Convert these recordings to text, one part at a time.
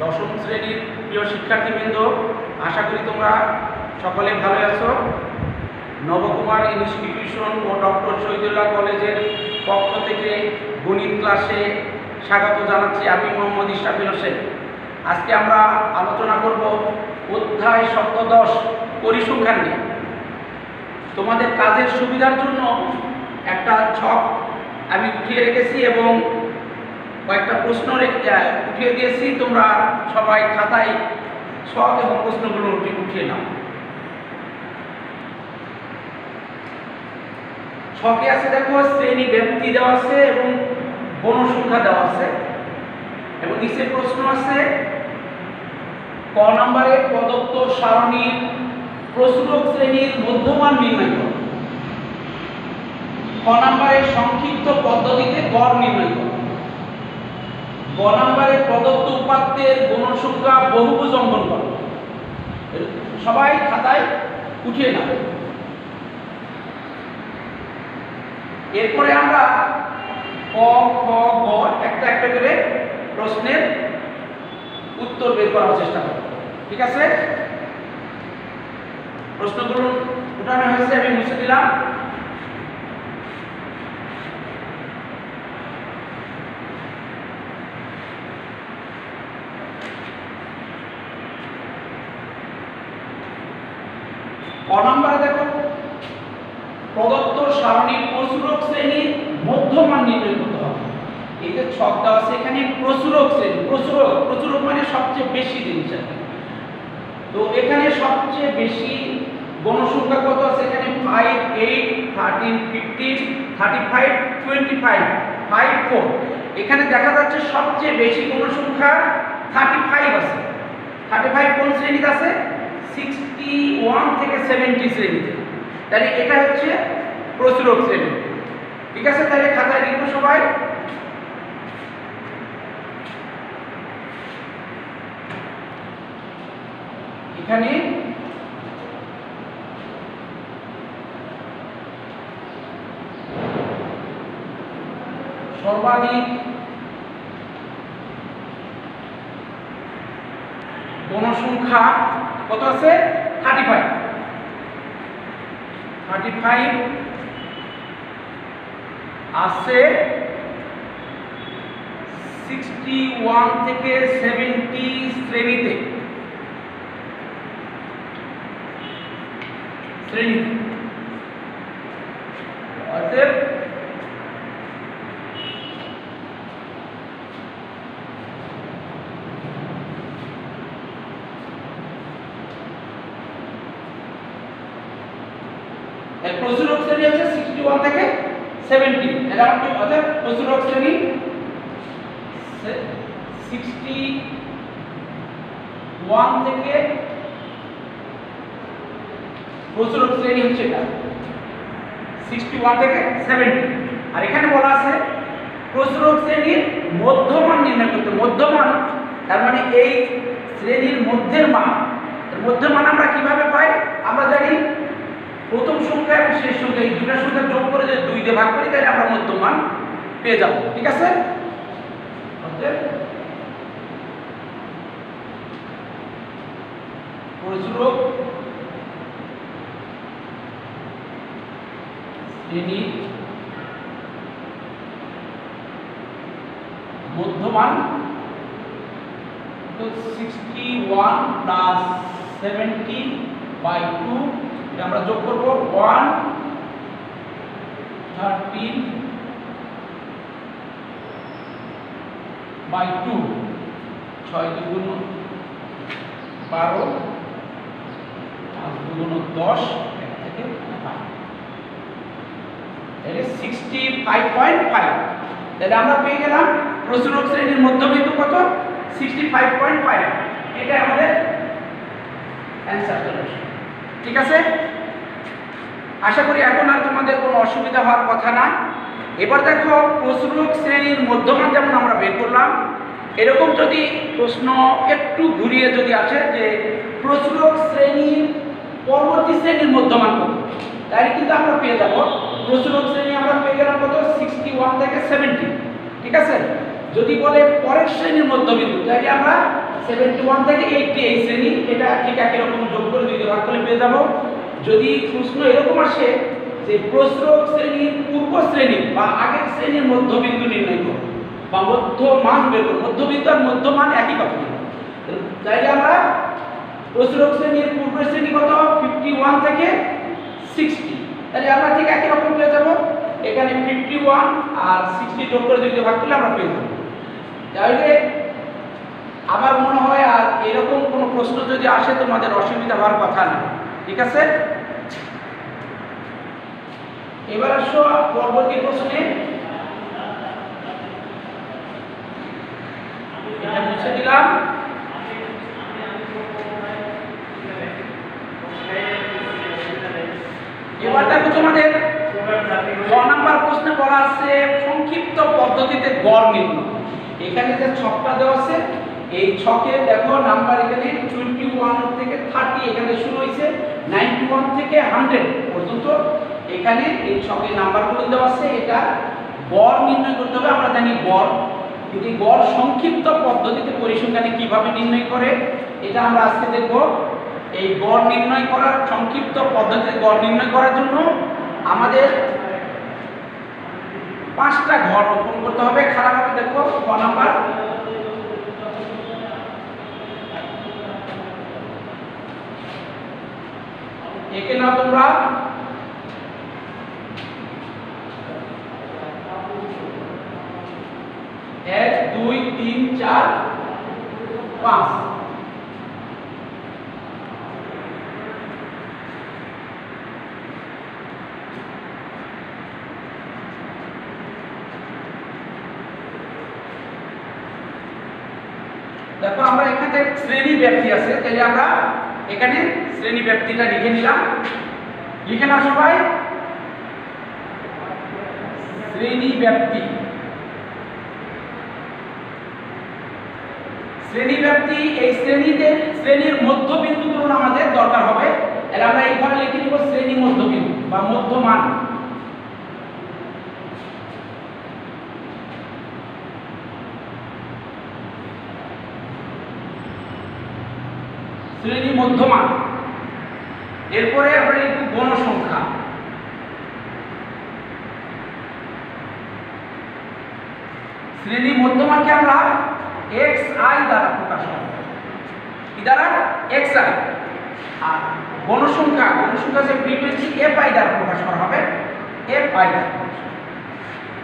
দশম শ্রেণীর প্রিয় শিক্ষার্থীবৃন্দ, আশা করি তোমরা সকলে ভালো আছো। নবকুমার ইনস্টিটিউশন ও ডক্টর শহীদুল্লাহ কলেজের পক্ষ থেকে গণিত ক্লাসে স্বাগত জানাচ্ছি আমি মোহাম্মদ ইশরাফিল হোসেন। আজকে আমরা আলোচনা করব অধ্যায় সপ্তদশ পরিসংখ্যান নিয়ে। তোমাদের কাজের সুবিধার জন্য একটা ছক আমি উঠিয়ে রেখেছি এবং কয়েকটা প্রশ্ন উঠিয়ে দিয়েছি। তোমরা সবাই খাতায় ছক এবং প্রশ্নগুলো উঠিয়ে নাও। ছকে আছে দেখো শ্রেণী ব্যাপ্তি দেওয়া আছে এবং গণসংখ্যা দেওয়া আছে এবং নিচে প্রশ্ন আছে ক নম্বরে প্রদত্ত সারণীর প্রসূরক শ্রেণীর মধ্যমান নির্ণয় করো। খ নম্বরে সংক্ষিপ্ত পদ্ধতিতে গড় নির্ণয় করো। গ নম্বরে প্রদত্ত উপাত্তের গণসংখ্যা বহুভুজ অঙ্কন করো। সবাই খাতায় উঠিয়ে নাও। এরপরে আমরা ক খ গ একটা একটা করে প্রশ্নের উত্তর বের করার চেষ্টা করব। ঠিক আছে, প্রশ্নগুলো উঠানো হয়েছে, আমি মুছে দিলাম। ক নম্বরে দেখো প্রদত্ত সারণীর প্রসূরক শ্রেণীর মধ্যমান নির্ণয় করতে হবে। এই যে ছক দেওয়া আছে এখানে প্রসূরক শ্রেণী, প্রসূরক মানে সবচেয়ে বেশি জিনিস আছে। তো এখানে সবচেয়ে বেশি গণসংখ্যা কত আছে? এখানে 5, 8, 13, 15, 35, 25, 5, 4। এখানে দেখা যাচ্ছে সবচেয়ে বেশি গণসংখ্যা 35 আছে। 35 কোন শ্রেণীতে আছে? 61 থেকে 70 শ্রেণীতে। তাহলে এটা হচ্ছে প্রসূরক শ্রেণী। ঠিক আছে, তাহলে খাতায় লিখবো সবাই। এখানে সর্বাধিক গণসংখ্যা কত আছে? 35 আছে 61 থেকে 70 শ্রেণীতে। অতএব প্রসূরক শ্রেণী হচ্ছে 61 থেকে 70। এটা অর্থাৎ প্রসূরক শ্রেণী 61 থেকে প্রসূরক শ্রেণী হচ্ছে এটা 61 থেকে 70। আর এখানে বলা আছে প্রসূরক শ্রেণীর মধ্যমান নির্ণয় করতে। মধ্যমান তার মানে এই শ্রেণীর মধ্যের মান। মধ্যমান আমরা কিভাবে পাই? আমরা জানি প্রথম সংখ্যা এবং শেষ সংখ্যা এই দুটো সংখ্যা যোগ করে যদি 2 দিয়ে ভাগ করি তাহলে আমরা মধ্যমান পেয়ে যাব। ঠিক আছে, প্রসূরক শ্রেণীর মধ্যমান 61 প্লাস 70/2। আমরা যোগ করব 113/2। 6 দুগুণ 12, 5 দুগুণ 10, 1 থেকে 5, তাহলে 65.5। তাহলে আমরা পেয়ে গেলাম প্রসূরক শ্রেণীর মধ্যবিন্দু কত? 65.5। এটা আমাদের অ্যানসার চলে আসে। ঠিক আছে, আশা করি এখন আর তোমাদের কোনো অসুবিধা হওয়ার কথা না। এবার দেখো প্রসূরক শ্রেণীর মধ্যমান যেমন আমরা বের করলাম, এরকম যদি প্রশ্ন একটু ঘুরিয়ে যদি আসে যে প্রসূরক শ্রেণীর পরবর্তী শ্রেণীর মধ্যমান কত, তাহলে কিন্তু আমরা পেয়ে যাব প্রসূরক শ্রেণী আমরা পেয়ে গেলাম কত? 61 থেকে 70। ঠিক আছে, যদি বলে পরের শ্রেণীর মধ্যবিন্দু তাহলে আমরা 71 থেকে 80 এই শ্রেণী, এটা ঠিক একই রকম যোগ করে 2 দিয়ে ভাগ করলে পেয়ে যাব। যদি প্রশ্ন এরকম আসে যে প্রশ্রক শ্রেণীর পূর্ব শ্রেণী বা আগের শ্রেণীর মধ্যবিন্দু নির্ণয় করো বা মধ্যমান বের করো, মধ্যবিন্দু আর মধ্যমান একই কথা। তাইলে আমরা প্রশ্রক শ্রেণীর পূর্ব শ্রেণী কত 51 থেকে 60, তাহলে আমরা ঠিক একই রকম পেয়ে যাব। এখানে 51 আর 60 যোগ করে 2 দিয়ে ভাগ করলে আমরা পেয়ে যাব। তাহলে আমার মনে হয় আর এরকম কোনো প্রশ্ন যদি আসে তোমাদের অসুবিধা হওয়ার কথা না, ঠিক আছে। এবার আসো পরবর্তী প্রশ্নে, এটা মুছে দিলাম। এবার দেখো তোমাদের 6 নাম্বার প্রশ্নে বলা আছে সংক্ষিপ্ত পদ্ধতিতে গড় নির্ণয়। এখানে যে ছকটা দেওয়া আছে এই ছকে দেখো নাম্বার এখানে 21 থেকে 30 এখানে শুরু হয়েছে, 91 থেকে 100 পর্যন্ত এখানে এই ছকে নাম্বারগুলো দেওয়া আছে। এটা গড় নির্ণয় করতে হবে। আমরা জানি গড়, কিন্তু গড় সংক্ষিপ্ত পদ্ধতিতে পরিসংখ্যানে কিভাবে নির্ণয় করে এটা আমরা আজকে দেখব। এই গড় নির্ণয় করার সংক্ষিপ্ত পদ্ধতিতে গড় নির্ণয় করার জন্য আমাদের 5টা ঘর অঙ্কন করতে হবে। খারাপভাবে দেখো, ক নাম্বার একে নাও তোমরা, এক 2 3 4 5। দেখো আমরা এখানে শ্রেণী ব্যক্তি আছে, তাহলে আমরা এখানে শ্রেণী ব্যক্তিটা লিখে নিলাম। লিখে নাও সবাই, শ্রেণী ব্যক্তি। শ্রেণী ব্যক্তি, এই শ্রেণীর মধ্যবিন্দুগুলো আমাদের দরকার হবে। তাহলে আমরা এই ঘরে লিখে নিব শ্রেণী মধ্যবিন্দু বা মধ্যমান। শ্রেণী মধ্যমান। এরপরে আমরা লিখব গণসংখ্যা। শ্রেণী মধ্যমানকে আমরা xi দ্বারা প্রকাশ করব। কি দ্বারা? xi। আর গণসংখ্যা যে ফ্রিকোয়েন্সি fi দ্বারা প্রকাশ করা হবে, fi দ্বারা।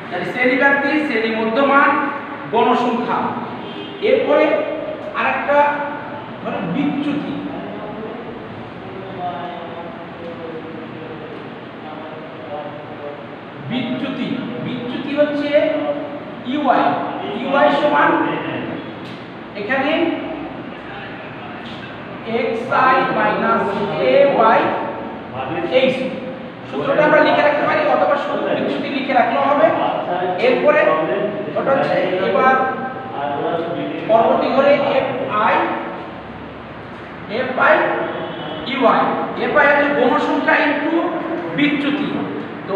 তাহলে শ্রেণী ব্যক্তি, শ্রেণী মধ্যমান, গণসংখ্যা। এরপরে আরেকটা ধরো বিচ্যুতি। বিচ্যুতি হচ্ছে ইউআই সমান এখানে xi মাইনাস ay এইচ। সূত্রটা আমরা লিখে রাখতে পারি অথবা সূত্র বিচ্যুতি লিখে রাখলেও হবে। এরপরে ওটা হচ্ছে এবার পরবর্তী ঘরে fi ui। fi হচ্ছে গণসংখ্যা ইনটু বিচ্যুতি। তো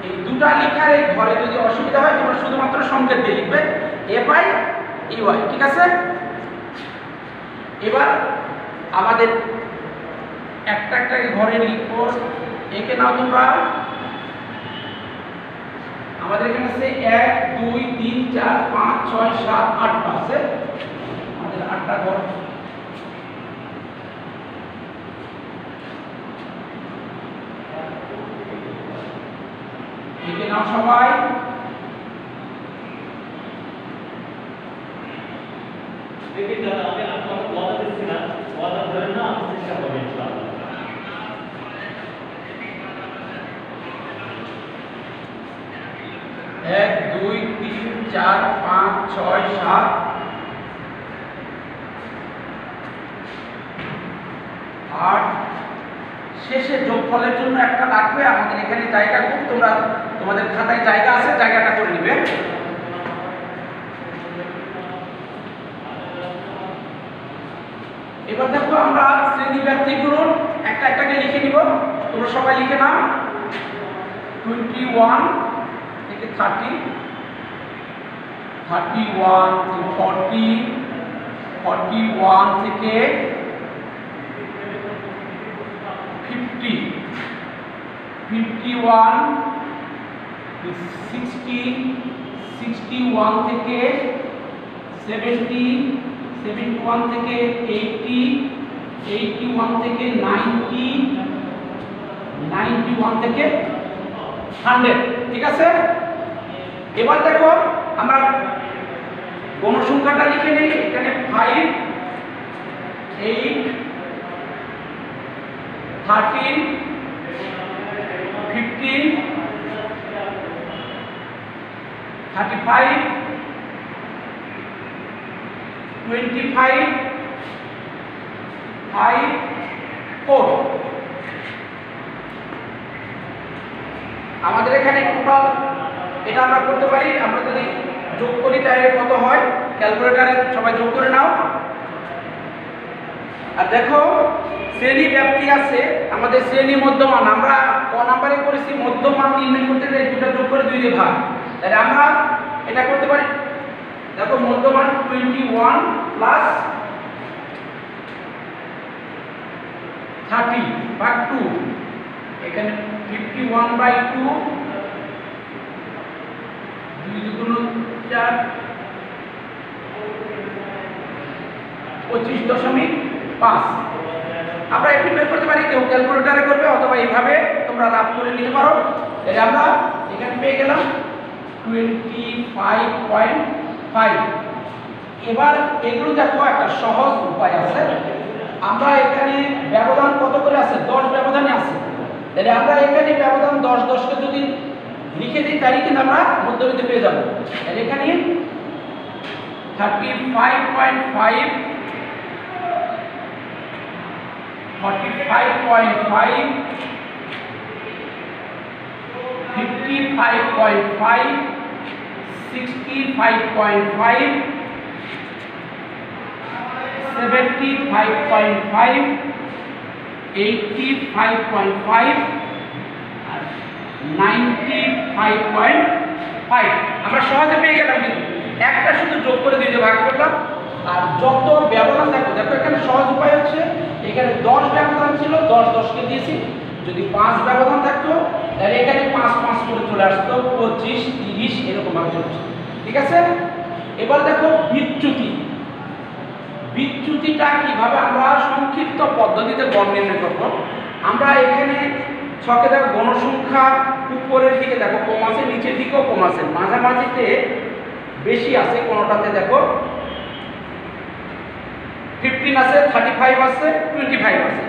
এই দুটা লেখার এই ঘরে যদি অসুবিধা হয় তোমরা শুধুমাত্র সংকেত দিয়ে লিখবে fi ui, ঠিক আছে। এবার আমাদের একটা ঘরে লিখব। একে নাও তোমরা, আমাদের এখানে আছে 1 2 3 4 5 6 7 8টা আছে, আমাদের 8টা ঘর। লিখে নাও সবাই। দেখি যারা আমি আপনাদের ওয়াদা দিচ্ছি না, ওয়াদা ধরে না আমি চেষ্টা করব ইনশাআল্লাহ। 1 2 3 4 5 6 7 8। শেষে যোগফলের জন্য একটা লাগবে। আমাদের এখানে জায়গা খুব, তোমরা তোমাদের খাতায় জায়গা আছে, জায়গাটা করে নিবে। এবার দেখো আমরা শ্রেণী ব্যক্তিগুলো একটাকে লিখে নিব। তোমরা সবাই লিখে নাও 21 থেকে 30, 31 40, 41 থেকে 50, 51, 60, 61 থেকে 70, 71 থেকে 80, 81 থেকে 90, 91 থেকে 100। ঠিক আছে, এবার দেখো আমরা গণসংখ্যাটা লিখে নেই। এখানে 5, 8, 13, 15, 35, 25, 5, 4। আমাদের এখানে টোটাল এটা আমরা করতে পারি, আমরা যদি যোগ করি তাহলে কত হয়, ক্যালকুলেটরে সবাই যোগ করে নাও। আর দেখো শ্রেণী ব্যাপ্তি আছে আমাদের, শ্রেণী মধ্যমান আমরা ক নাম্বারে করেছি, মধ্যমান নির্ণয় করতে গেলে দুটো যোগ করে 2 দিয়ে ভাগ। তাহলে আমরা এটা করতে পারি। দেখো মধ্যমান 21 প্লাস 30 ভাগ 2, এখানে 51/2, 2 দুগুণ 4, 25.5। আমরা এটি বের করতে পারি, কেউ ক্যালকুলেটরে করবে অথবা এইভাবে তোমরা রাফ করে নিতে পারো। তাহলে আমরা এখানে পেয়ে গেলাম 25.5। এবার এগুলো দেখো একটা সহজ উপায় আছে। আমরা এখানে ব্যবধান কত করে আছে, 10 ব্যবধানে আছে। তাহলে আমরা এখানে ব্যবধান 10 10 কে যদি লিখে দিই তাহলে কিন্তু আমরা মধ্যবিন্দু পেয়ে যাব। তাহলে এখানে 35.5, 45.5, 55.5, 65.5, 75.5, 85.5 আর 95.5। আমরা সহজে পেয়ে গেলাম, কিন্তু একটা শুধু যোগ করে 2 দিয়ে ভাগ করলাম। আর যত ব্যবধান দেখো, দেখো এখানে সহজ উপায় হচ্ছে, এখানে 10 ব্যবধান ছিল, 10 10 কে দিয়েছি। যদি 5 ব্যবধান থাকতো তাহলে এখানে 5 5 করে চলে আসতো, 25, 30 এরকম ভাবে চলে আসতো। ঠিক আছে, এবার দেখো বিচ্যুতি। বিচ্যুতিটা কিভাবে আমরা সংক্ষিপ্ত পদ্ধতিতে গড় নির্ণয় করব। আমরা এখানে ছকে দেখো গণসংখ্যা উপরের দিকে দেখো কম আছে, নিচের দিকেও কম আছে, মাঝামাঝিতে বেশি আছে, কোনোটাতে দেখো 15 আছে, 35 আছে, 25 আছে।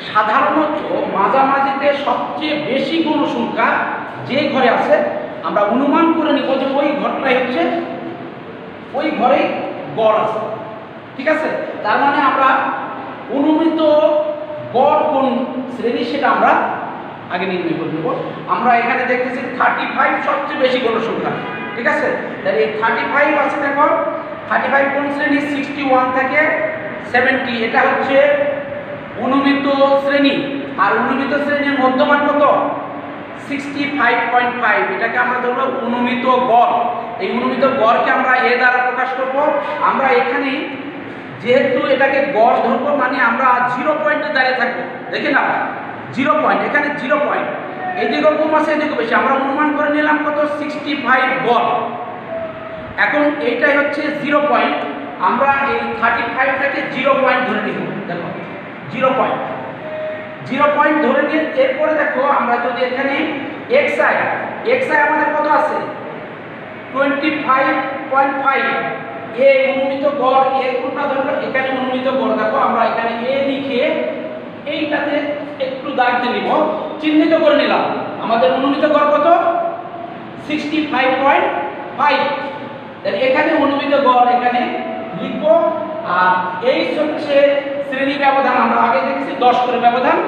সাধারণত মাঝামাঝিতে সবচেয়ে বেশি গণসংখ্যা যে ঘরে আছে আমরা অনুমান করে নিব যে ওই ঘরটাই হচ্ছে, ওই ঘরেই গড় আছে। ঠিক আছে, তার মানে আমরা অনুমিত গড় কোন শ্রেণী সেটা আমরা আগে নির্ণয় করে নেব। আমরা এখানে দেখতেছি 35 সবচেয়ে বেশি গণসংখ্যা। ঠিক আছে, তাহলে এই 35 আছে, দেখো 35 কোন শ্রেণী, 61 থেকে 70, এটা হচ্ছে অনুমিত শ্রেণী। আর অনুমিত শ্রেণীর মধ্যমান কত, 65.5, এটাকে আমরা ধরবো অনুমিত গড়। এই অনুমিত গড়কে আমরা এ দ্বারা প্রকাশ করব। আমরা এখানে যেহেতু এটাকে গড় ধরবো, মানে আমরা 0 পয়েন্টে দাঁড়িয়ে থাকবো। দেখে না 0 পয়েন্ট, এখানে 0 পয়েন্ট, এদিকে কম আছে এদিকে বেশি, আমরা অনুমান করে নিলাম কত, 65 গড়। এখন এইটাই হচ্ছে 0 পয়েন্ট, আমরা এই 35টাকে 0 পয়েন্ট ধরে নিব। দেখো 0 পয়েন্ট, 0 পয়েন্ট ধরে নিয়ে এরপরে দেখো আমরা যদি এখানে xi আমাদের কত আছে, 25.5, এ অনুমিত গড়, এর কোনটা ধরলো, এখানে অনুমিত গড়। দেখো আমরা এখানে এ লিখে এইটাতে একটু দাগ দিয়ে নিব, চিহ্নিত করে নিলাম। আমাদের অনুমিত গড় কত, 65.5। তাহলে এখানে অনুমিত গড় এখানে লিখবো। আর এই হচ্ছে শ্রেণী ব্যবধান, আমরা আগে দেখেছি 10 করে ব্যবধান।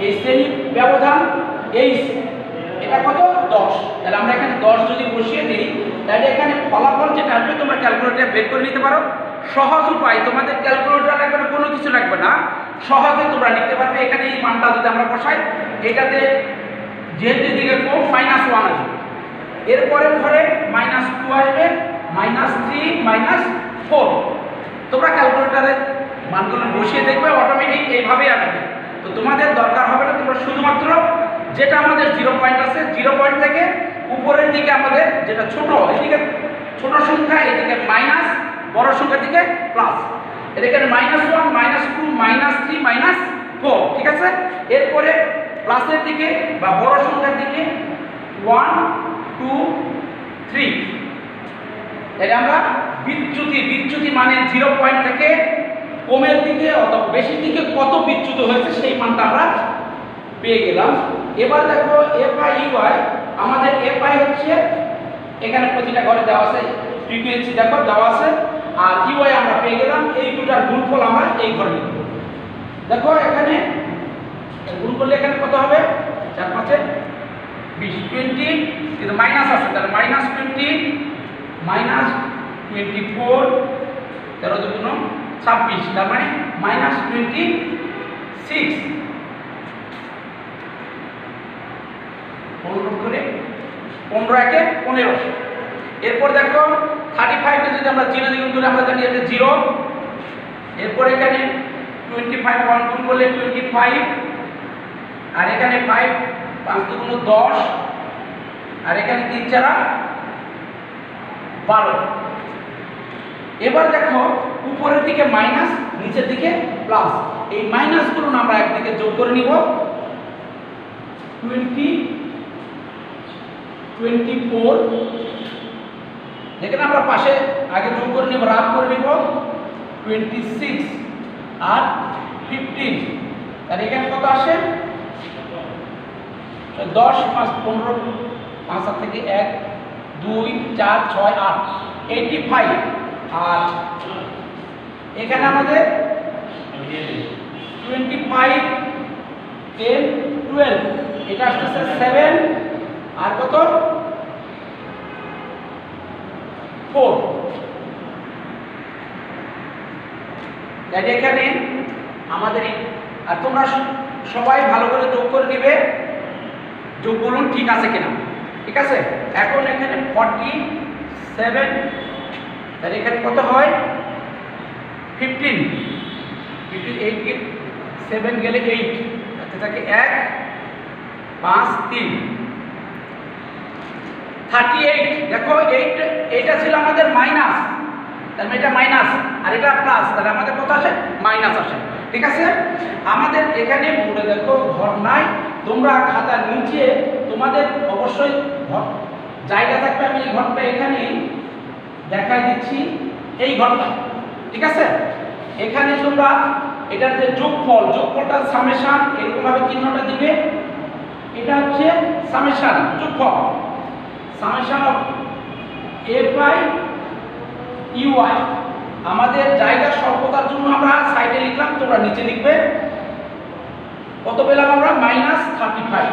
এই শ্রেণী ব্যবধান এই এটা কত, 10। তাহলে আমরা এখানে 10 যদি বসিয়ে দিই তাহলে এখানে ফলাফল যেটা আসবে তোমরা ক্যালকুলেটরে বের করে নিতে পারো। সহজ উপায়, তোমাদের ক্যালকুলেটর লাগবে না, কোনো কিছু লাগবে না, সহজে তোমরা লিখতে পারবে। এখানে এই মানটা যদি আমরা বসাই, এটাতে যেহেতু দিকে কম -1 আসবে, এরপরে ঘরে -2 আসবে, -3, -4। তোমরা ক্যালকুলেটরে মানগুলো বসিয়ে দেখবে অটোমেটিক এইভাবেই আসবে। তো তোমাদের দরকার হবে না, তোমরা শুধুমাত্র যেটা আমাদের 0 পয়েন্ট আছে 0 পয়েন্ট থেকে উপরের দিকে আমাদের যেটা ছোট, এদিকে ছোট সংখ্যা, এদিকে মাইনাস, বড় সংখ্যার দিকে প্লাস, এদিকে -1 -2 -3 -4, ঠিক আছে। এরপরে প্লাসের দিকে বা বড় সংখ্যার দিকে 1 2 3। এটা আমরা বিচ্যুতি মানে 0 পয়েন্ট থেকে কমের দিকে অথবা বেশির দিকে কত বিচ্যুত হয়েছে সেই মানটা আমরা পেয়ে গেলাম। এবার দেখো FI/UI, আমাদের FI হচ্ছে এখানে প্রতিটা ঘরে দেওয়া আছে, ফ্রিকোয়েন্সি দেখো দেওয়া আছে, আর UI আমরা পেয়ে গেলাম। এই দুটার গুণফল আমরা এই ঘরে লিখব। দেখো এখানে গুণ করলে এখানে কত হবে, 4 5 20 20, কিন্তু মাইনাস আছে, তাহলে -20 -24 13 দুগুণ 26, তার মানে -26। 15 করে 15 একে 15। এরপর দেখো 35 কে যদি আমরা 0 দিয়ে গুণ করি আমরা জানি এটা 0। এরপর এখানে 25 1 গুণ করলে 25, আর এখানে 5 5 দুগুণ 10, আর এখানে 3 4 12। এবার দেখো উপরের দিকে মাইনাস, নিচের দিকে প্লাস, এই মাইনাসগুলো আমরা একদিকে যোগ করে নিব। 20 24, যেখানে আমরা পাশে আগে যোগ করে নিব, রাফ করে নিব 26 আর 15, আর এখানে কত আসে 10 5 15, 5 7 থেকে 1 2 4 6 8 85, আর এখানে আমাদের 25 10 12, এটা আসতেছে 7 আর কত 4। এখানে আমাদের, আর তোমরা সবাই ভালো করে যোগ করে নিবে, যোগ বলুন ঠিক আছে কিনা, ঠিক আছে। এখন এখানে 47, তাহলে এখানে কত হয় 15 8 7 গেলে 8, তাতে থাকে 1 5 3 38। দেখো এইটা ছিল আমাদের মাইনাস, তার মানে এটা মাইনাস আর এটা প্লাস, তাহলে আমাদের কত আসে মাইনাস আসে, ঠিক আছে। আমাদের এখানে পড়ে দেখো ঘর নাই, তোমরা খাতার নিচে তোমাদের অবশ্যই জায়গা থাকবে। আমি এই ঘরটা এখানে দেখাই দিচ্ছি, এই ঘরটা, ঠিক আছে। এখানে তোমরা এটার যে যোগফলটা সামেশন এরকম ভাবে চিহ্নটা দিবে, এটা হচ্ছে সামেশন যোগফল, সামেশন অফ FI/UI। আমাদের জায়গা স্বল্পতার জন্য আমরা সাইডে লিখলাম, তোমরা নিচে লিখবে। কত পেলাম আমরা -35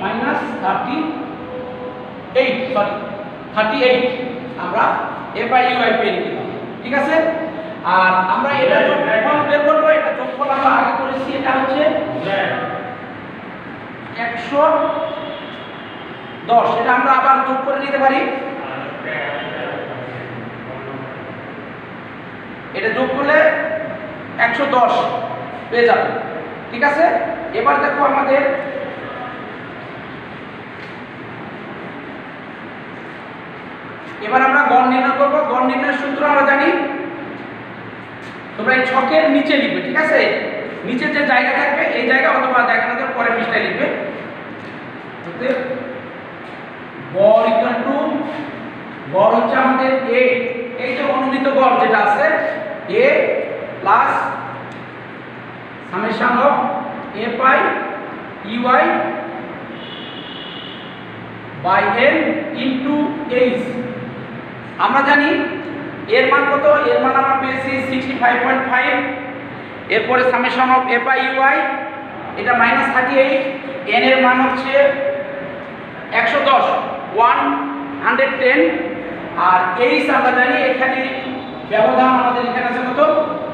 -38 আমরা FI/UI পেয়ে নিলাম, ঠিক আছে। আর আমরা এটা যোগফল বের করব, এটা যোগফল আমরা আগে করেছি, এটা হচ্ছে 110, এটা আমরা আবার যোগ করে নিতে পারি, এটা যোগ করলে 110 পেয়ে যাবে, ঠিক আছে। এবার দেখো আমাদের এবার আমরা গড় নির্ণয় করব। গড় নির্ণয়ের সূত্র আমরা জানি, তোমরা এই ছকের নিচে লিখবে, ঠিক আছে। নিচে যে জায়গা থাকবে এই জায়গা অথবা জায়গা না থাকলে পরের পৃষ্ঠায় লিখবে। গড় ইকুয়াল টু, গড় হচ্ছে আমাদের a, এই যে অনুমিত গড় যেটা আছে a plus summation of FI/UI by n into h। আমরা জানি এর মান কত, এর মান আমরা পেয়েছি 65.5। এরপরে সামেশন অফ FI/UI এটা -38, n এর মান হচ্ছে 110 110, আর h আমরা জানি এখানে ব্যবধান আমাদের এখানে আছে কত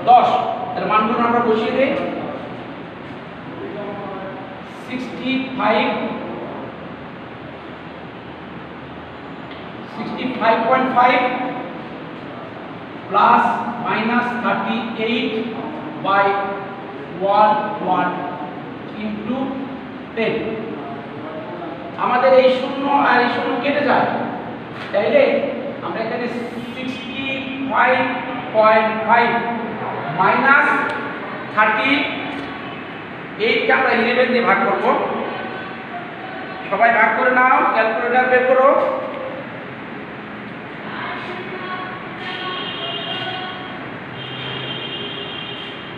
10, এর মানগুলো আমরা বসিয়ে দেই। 65.5 প্লাস মাইনাস 38 বাই 1 ইন্টু 10। আমাদের এই শূন্য আর এই শূন্য কেটে যায়, তাইলে আমরা এখানে 65.5 মাইনাস 38 কে আমরা 11 দিয়ে ভাগ করব। সবাই ভাগ করে নাও, ক্যালকুলেটর বের করো।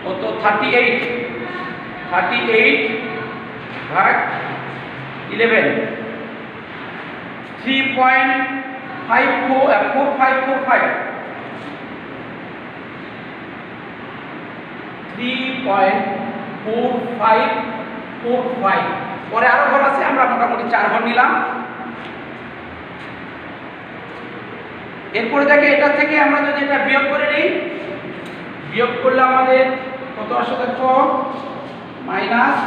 কত? 38 ভাগ 11, 3.4545 3.4545। পরে আরো ঘর আছে, আমরা মোটামুটি 4 ঘর নিলাম। এরপরে দেখে এটা থেকে আমরা যদি এটা বিয়োগ করে নিই, বিয়োগ করলে আমাদের কত আসে দেখো, মাইনাস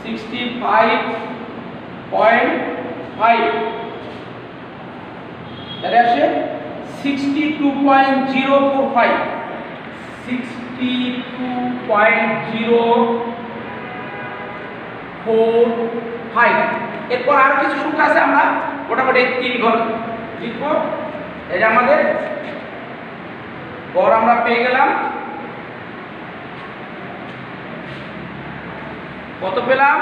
65.5, এটা আসে 62.045, 62.045। এরপর আর কিছু সংখ্যা আছে, আমরা মোটামুটি 3 ঘর লিখব। এটা আমাদের গড় আমরা পেয়ে গেলাম। কত পেলাম?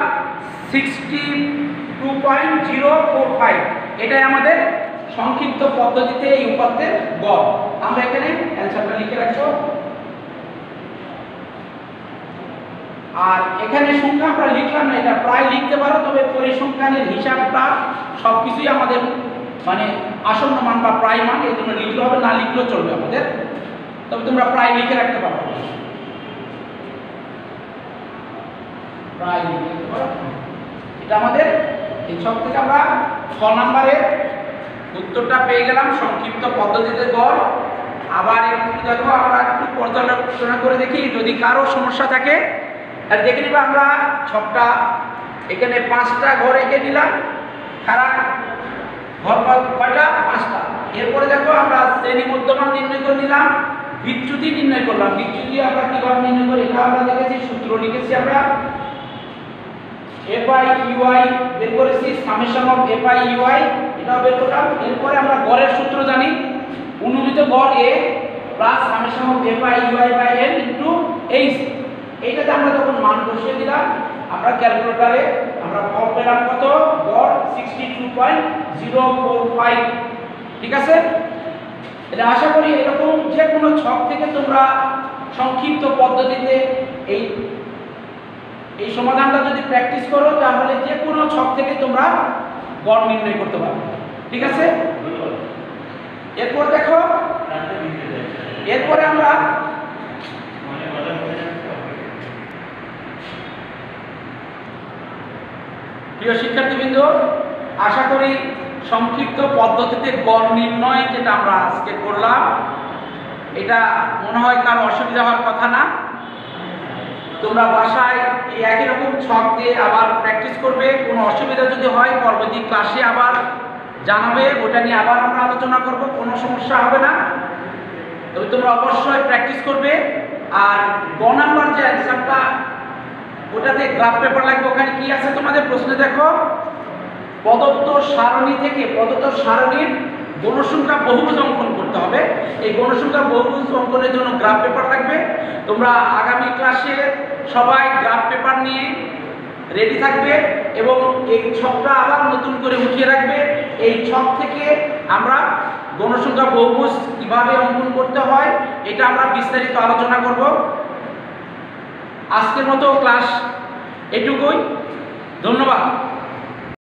62.045। এটাই আমাদের সংক্ষিপ্ত পদ্ধতিতে এই উপাত্তের গড়। আমরা এখানে অ্যানসারটা লিখে রাখবো। আর এখানে সংখ্যা আমরা লিখলাম না, এটা প্রায় লিখতে পারো, তবে পরিসংখ্যানের হিসাবটা সবকিছুই আমাদের মানে আসন্ন মান বা প্রায় মান, এই জন্য লিখলে হবে, না লিখলেও চলবে আমাদের, তবে তোমরা প্রায় লিখে রাখতে পারো। প্রায় লিখে রাখতে পারো। এটা আমাদের এই ছক থেকে আমরা 6 নম্বরের উত্তরটা পেয়ে গেলাম, সংক্ষিপ্ত পদ্ধতিতে গড়। আবার একটু দেখো, আমরা একটু পর্যালোচনা করে দেখি, যদি কারো সমস্যা থাকে আর দেখে নিবা। আমরা ছকটা এখানে 5টা ঘর এঁকে নিলাম, খারাপ ঘর কয়টা? 5টা। এরপরে দেখো আমরা শ্রেণী মধ্যমান নির্ণয় করে নিলাম, বিচ্যুতি নির্ণয় করলাম। বিচ্যুতি আমরা কিভাবে নির্ণয় করি এটা আমরা দেখেছি, সূত্র লিখেছি আমরা। FI UI বের করেছি, সামেশন অফ FI UI এটাও বের করলাম। এরপরে আমরা গড়ের সূত্র জানি, অনুমিত গড় A plus summation of FI UI by N into H। এইটাতে আমরা যখন মান বসিয়ে দিলাম, আমরা ক্যালকুলেটরে আমরা ফল পেলাম কত? গড় 62.045। ঠিক আছে? এটা আশা করি এরকম যে কোনো ছক থেকে তোমরা সংক্ষিপ্ত পদ্ধতিতে এই সমাধানটা যদি প্র্যাকটিস করো, তাহলে যে কোনো ছক থেকে তোমরা গড় নির্ণয় করতে পারবে। ঠিক আছে? এরপর দেখো, এরপরে আমরা প্রিয় শিক্ষার্থীবৃন্দ, আশা করি সংক্ষিপ্ত পদ্ধতিতে গড় নির্ণয় যেটা আমরা আজকে করলাম, এটা মনে হয় কারো অসুবিধা হওয়ার কথা না। তোমরা বাসায় এই একই রকম ছক দিয়ে আবার প্র্যাকটিস করবে। কোনো অসুবিধা যদি হয় পরবর্তী ক্লাসে আবার জানাবে, ওটা নিয়ে আবার আমরা আলোচনা করব, কোনো সমস্যা হবে না। তবে তোমরা অবশ্যই প্র্যাকটিস করবে। আর গ নাম্বার যে অ্যানসারটা, ওটাতে গ্রাফ পেপার লাগবে। ওখানে কি আছে তোমাদের প্রশ্নে দেখো, প্রদত্ত সারণী থেকে প্রদত্ত সারণীর গণসংখ্যা বহুভুজ অঙ্কন করতে হবে। এই গণসংখ্যা বহুভুজ অঙ্কনের জন্য গ্রাফ পেপার লাগবে। তোমরা আগামী ক্লাসে সবাই গ্রাফ পেপার নিয়ে রেডি থাকবে এবং এই ছকটা আবার নতুন করে উঠিয়ে রাখবে। এই ছক থেকে আমরা গণসংখ্যা বহুভুজ কিভাবে অঙ্কন করতে হয় এটা আমরা বিস্তারিত আলোচনা করব। আজকের মতো ক্লাস এটুকুই। ধন্যবাদ।